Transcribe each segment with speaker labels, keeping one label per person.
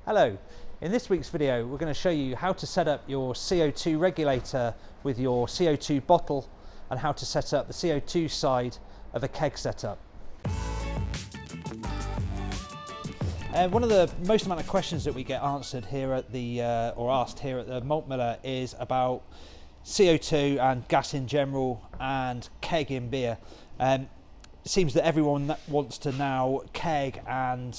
Speaker 1: Hello, in this week's video we're going to show you how to set up your CO2 regulator with your CO2 bottle and how to set up the CO2 side of a keg setup. One of the most amount of questions that we get answered here at the asked here at the Malt Miller is about CO2 and gas in general and keg in beer. It seems that everyone wants to now keg and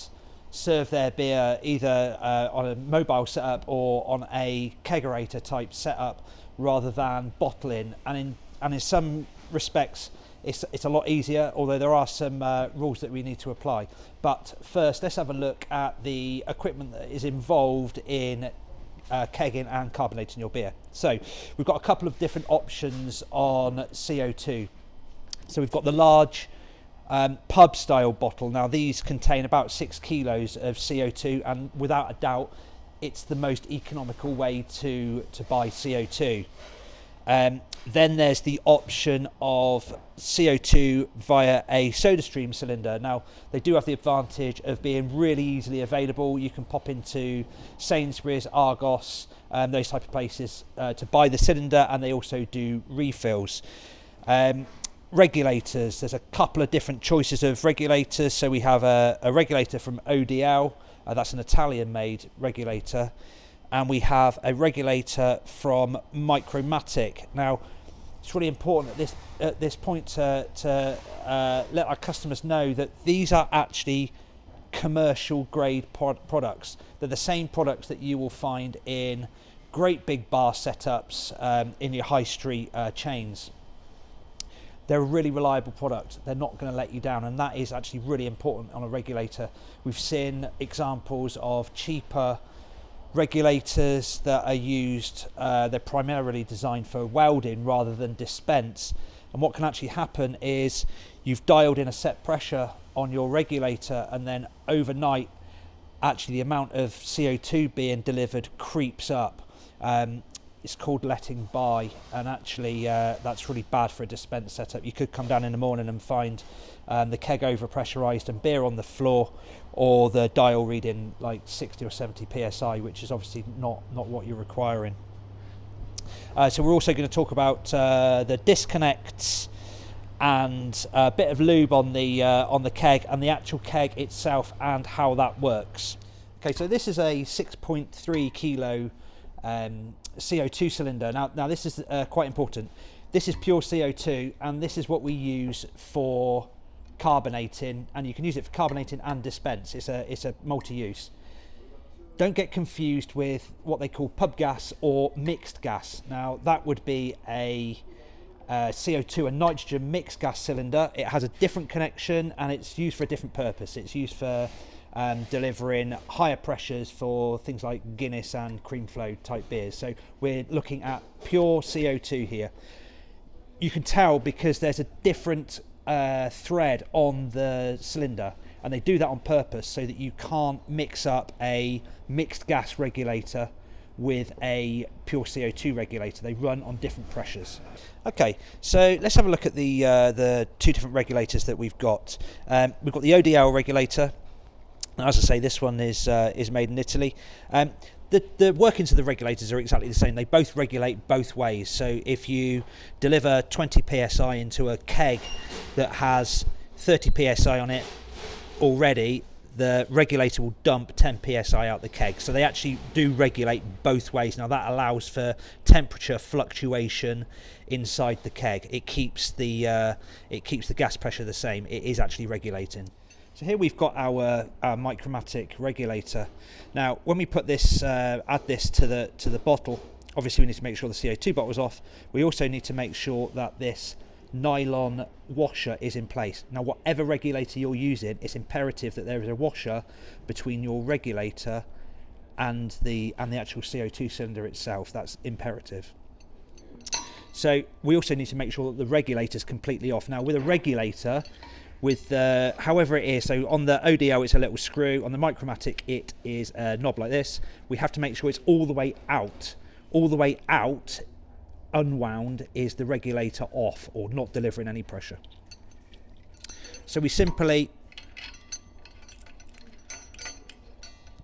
Speaker 1: serve their beer either on a mobile setup or on a kegerator type setup rather than bottling, and in some respects it's a lot easier, although there are some rules that we need to apply. But first, let's have a look at the equipment that is involved in kegging and carbonating your beer. So we've got a couple of different options on CO2. So we've got the large pub style bottle. Now these contain about 6 kilos of CO2, and without a doubt it's the most economical way to buy CO2. Then there's the option of CO2 via a soda stream cylinder. Now they do have the advantage of being really easily available. You can pop into Sainsbury's, Argos, those type of places to buy the cylinder, and they also do refills. Regulators, there's a couple of different choices of regulators. So we have a regulator from ODL, that's an Italian made regulator, and we have a regulator from Micromatic. Now it's really important at this point to let our customers know that these are actually commercial grade products. They're the same products that you will find in great big bar setups in your high street chains. They're a really reliable product. They're not going to let you down, and that is actually really important on a regulator. We've seen examples of cheaper regulators that are used, they're primarily designed for welding rather than dispense, and what can actually happen is you've dialed in a set pressure on your regulator, and then overnight actually the amount of CO2 being delivered creeps up. It's called letting by, and actually that's really bad for a dispense setup. You could come down in the morning and find the keg over pressurized and beer on the floor, or the dial reading like 60 or 70 psi, which is obviously not what you're requiring. So we're also going to talk about the disconnects and a bit of lube on the keg and the actual keg itself and how that works. Okay, so this is a 6.3 kilo CO2 cylinder. Now this is quite important. This is pure CO2, and this is what we use for carbonating, and you can use it for carbonating and dispense. It's a multi-use. Don't get confused with what they call pub gas or mixed gas. Now that would be a CO2 and nitrogen mixed gas cylinder. It has a different connection and it's used for a different purpose. It's used for delivering higher pressures for things like Guinness and cream flow type beers. So we're looking at pure CO2 here. You can tell because there's a different thread on the cylinder, and they do that on purpose so that you can't mix up a mixed gas regulator with a pure CO2 regulator. They run on different pressures. Okay, so let's have a look at the two different regulators that we've got. We've got the ODL regulator. As I say, this one is made in Italy. The workings of the regulators are exactly the same. They both regulate both ways. So if you deliver 20 psi into a keg that has 30 psi on it already, the regulator will dump 10 psi out the keg. So they actually do regulate both ways. Now that allows for temperature fluctuation inside the keg. It keeps the gas pressure the same. It is actually regulating. So here we've got our Micromatic regulator. Now when we put this, add this to the bottle, obviously we need to make sure the CO2 bottle's off. We also need to make sure that this nylon washer is in place. Now whatever regulator you're using, it's imperative that there is a washer between your regulator and the actual CO2 cylinder itself. That's imperative. So we also need to make sure that the regulator's completely off. Now with a regulator, with however it is, so on the ODL it's a little screw, on the Micromatic it is a knob like this. We have to make sure it's all the way out. All the way out, unwound, is the regulator off or not delivering any pressure. So we simply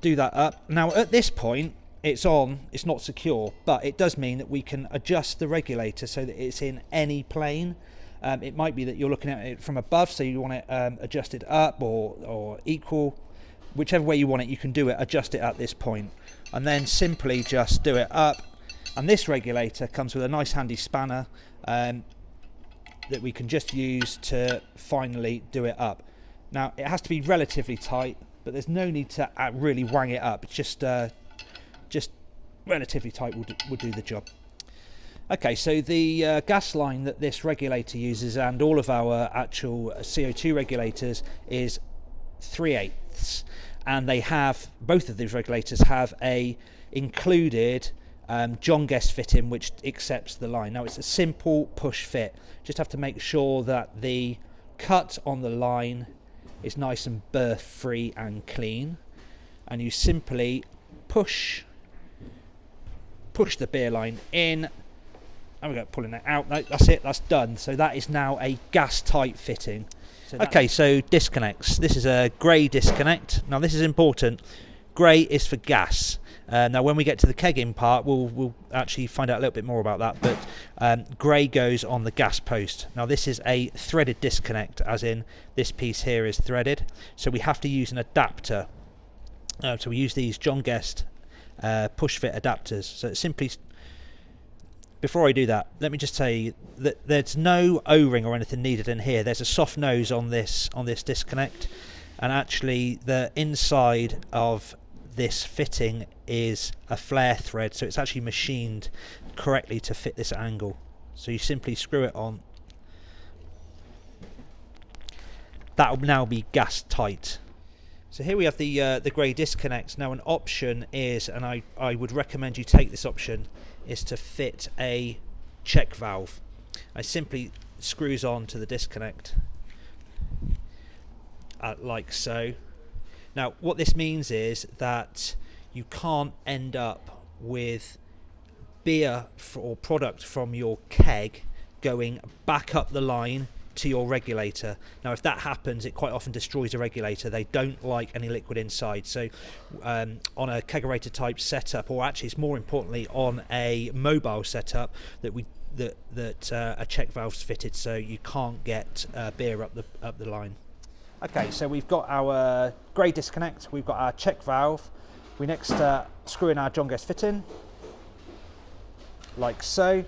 Speaker 1: do that up. Now at this point it's on, it's not secure, but it does mean that we can adjust the regulator so that it's in any plane. It might be that you're looking at it from above, so you want it adjusted up or equal. Whichever way you want it, you can do it, adjust it at this point, and then simply just do it up. And this regulator comes with a nice handy spanner that we can just use to finally do it up. Now it has to be relatively tight, but there's no need to really wang it up. It's just relatively tight will do the job. Okay, so the gas line that this regulator uses, and all of our actual CO2 regulators, is 3/8, and they have, both of these regulators have a included John Guest fitting which accepts the line. Now it's a simple push fit. Just have to make sure that the cut on the line is nice and burr free and clean, and you simply push the beer line in. And we go pulling it out. That's it, that's done. So that is now a gas tight fitting. Okay, so disconnects. This is a grey disconnect. Now this is important. Grey is for gas. Now when we get to the kegging part, we'll actually find out a little bit more about that, but grey goes on the gas post. Now this is a threaded disconnect, as in this piece here is threaded, so we have to use an adapter. So we use these John Guest push fit adapters. So it's simply, before I do that, let me just say that there's no O-ring or anything needed in here. There's a soft nose on this disconnect, and actually the inside of this fitting is a flare thread, so it's actually machined correctly to fit this angle. So you simply screw it on. That will now be gas tight. So here we have the grey disconnect. Now an option is, and I would recommend you take this option, is to fit a check valve. It simply screws on to the disconnect like so. Now what this means is that you can't end up with beer or product from your keg going back up the line to your regulator. Now if that happens, it quite often destroys the regulator. They don't like any liquid inside. So on a kegerator type setup, or actually it's more importantly on a mobile setup, that a check valve's fitted, so you can't get beer up the line. Okay, so we've got our grey disconnect, we've got our check valve. We next screw in our John Guest fitting like so.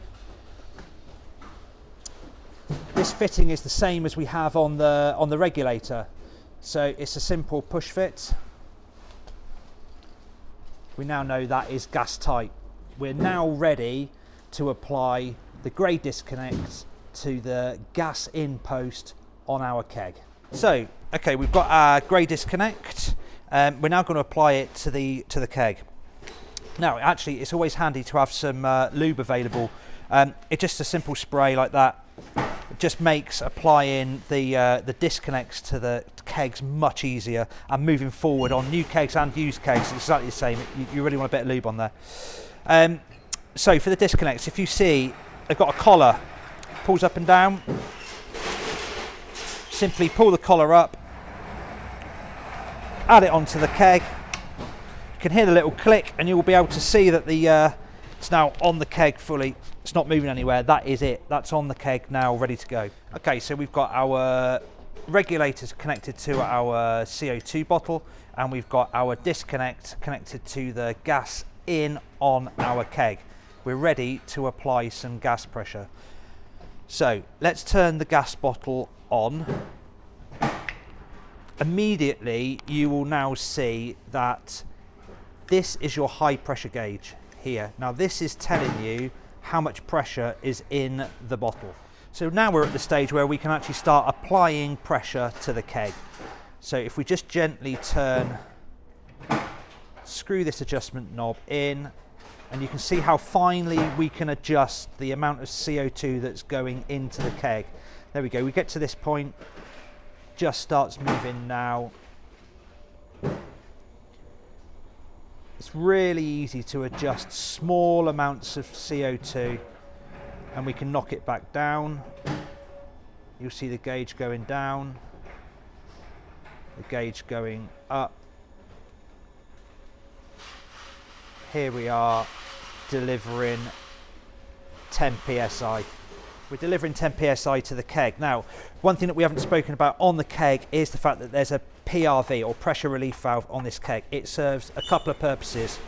Speaker 1: This fitting is the same as we have on the regulator, so it's a simple push fit. We now know that is gas tight. We're now ready to apply the grey disconnect to the gas in post on our keg. So okay, we've got our grey disconnect. We're now going to apply it to the keg. Now actually it's always handy to have some lube available. It's just a simple spray like that. It just makes applying the disconnects to the kegs much easier, and moving forward on new kegs and used kegs it's exactly the same. You really want a bit of lube on there. So for the disconnects, if you see they've got a collar, pulls up and down. Simply pull the collar up, add it onto the keg. You can hear the little click, and you will be able to see that it's now on the keg fully. It's not moving anywhere. That is it. That's on the keg now, ready to go. Okay, so we've got our regulators connected to our CO2 bottle, and we've got our disconnect connected to the gas in on our keg. We're ready to apply some gas pressure. So let's turn the gas bottle on. Immediately you will now see that this is your high pressure gauge here. Now this is telling you how much pressure is in the bottle. So now we're at the stage where we can actually start applying pressure to the keg. So if we just gently screw this adjustment knob in, and you can see how finely we can adjust the amount of CO2 that's going into the keg. There we go, we get to this point, just starts moving now. It's really easy to adjust small amounts of CO2, and we can knock it back down. You'll see the gauge going down, the gauge going up. here we are delivering 10 psi. We're delivering 10 psi to the keg. Now, one thing that we haven't spoken about on the keg is the fact that there's a PRV, or pressure relief valve, on this keg. It serves a couple of purposes.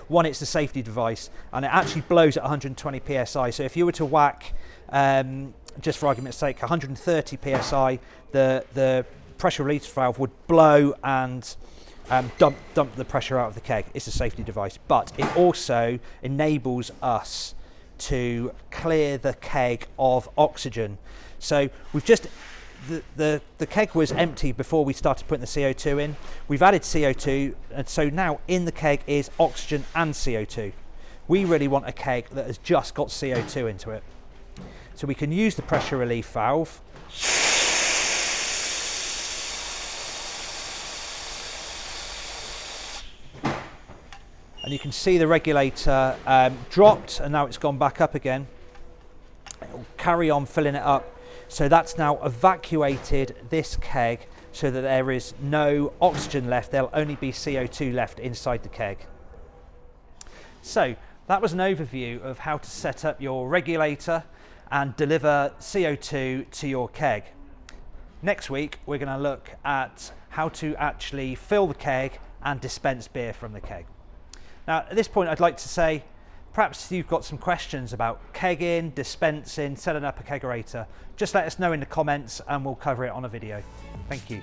Speaker 1: One, it's a safety device, and it actually blows at 120 psi. So if you were to whack, just for argument's sake, 130 psi, the pressure release valve would blow and dump the pressure out of the keg. It's a safety device, but it also enables us to clear the keg of oxygen. So we've just, the keg was empty before we started putting the CO2 in. We've added CO2, and so now in the keg is oxygen and CO2. We really want a keg that has just got CO2 into it. So we can use the pressure relief valve. And you can see the regulator dropped, and now it's gone back up again. It will carry on filling it up. So that's now evacuated this keg so that there is no oxygen left. There'll only be CO2 left inside the keg. So that was an overview of how to set up your regulator and deliver CO2 to your keg. Next week, we're going to look at how to actually fill the keg and dispense beer from the keg. Now, at this point, I'd like to say, perhaps you've got some questions about kegging, dispensing, setting up a kegerator. Just let us know in the comments and we'll cover it on a video. Thank you.